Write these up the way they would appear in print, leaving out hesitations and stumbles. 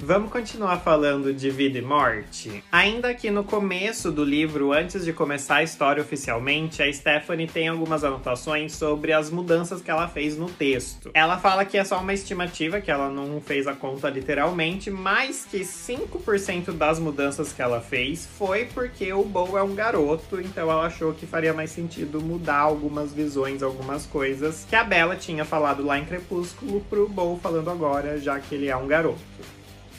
Vamos continuar falando de vida e morte? Ainda aqui no começo do livro, antes de começar a história oficialmente, a Stephanie tem algumas anotações sobre as mudanças que ela fez no texto. Ela fala que é só uma estimativa, que ela não fez a conta literalmente, mas que 5% das mudanças que ela fez foi porque o Bo é um garoto, então ela achou que faria mais sentido mudar algumas visões, algumas coisas que a Bella tinha falado lá em Crepúsculo pro Bo falando agora, já que ele é um garoto.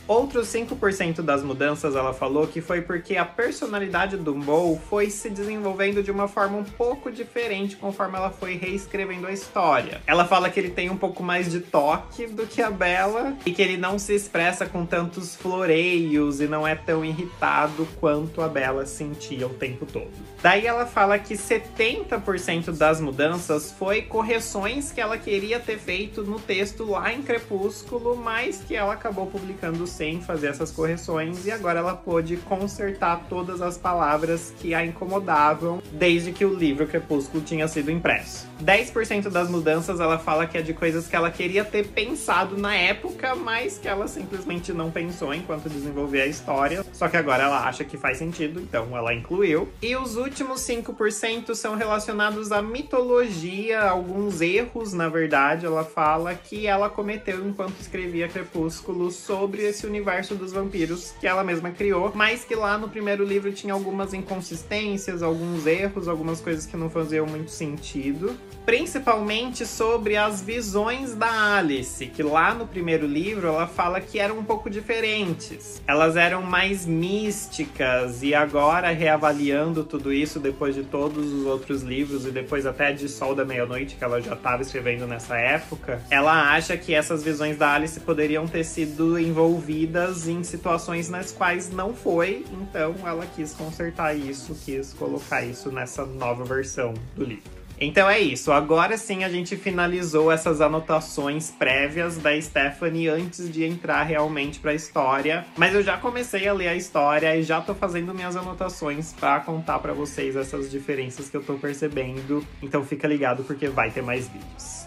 Outros 5% das mudanças ela falou que foi porque a personalidade do Bo foi se desenvolvendo de uma forma um pouco diferente conforme ela foi reescrevendo a história. Ela fala que ele tem um pouco mais de toque do que a Bella e que ele não se expressa com tantos floreios e não é tão irritado quanto a Bella sentia o tempo todo. Daí ela fala que 70% das mudanças foi correções que ela queria ter feito no texto lá em Crepúsculo, mas que ela acabou publicando sem fazer essas correções e agora ela pôde consertar todas as palavras que a incomodavam desde que o livro Crepúsculo tinha sido impresso. 10% das mudanças ela fala que é de coisas que ela queria ter pensado na época, mas que ela simplesmente não pensou enquanto desenvolvia a história, só que agora ela acha que faz sentido, então ela incluiu. E os últimos 5% são relacionados à mitologia, alguns erros, na verdade, ela fala que ela cometeu enquanto escrevia Crepúsculo sobre esse universo dos vampiros que ela mesma criou, mas que lá no primeiro livro tinha algumas inconsistências, alguns erros, algumas coisas que não faziam muito sentido. Principalmente sobre as visões da Alice, que lá no primeiro livro ela fala que eram um pouco diferentes. Elas eram mais místicas e agora, reavaliando tudo isso depois de todos os outros livros e depois até de Sol da Meia-Noite, que ela já estava escrevendo nessa época, ela acha que essas visões da Alice poderiam ter sido envolvidas em situações nas quais não foi, então ela quis consertar isso, quis colocar isso nessa nova versão do livro. Então é isso, agora sim a gente finalizou essas anotações prévias da Stephanie antes de entrar realmente pra história. Mas eu já comecei a ler a história e já tô fazendo minhas anotações pra contar pra vocês essas diferenças que eu tô percebendo. Então fica ligado porque vai ter mais vídeos.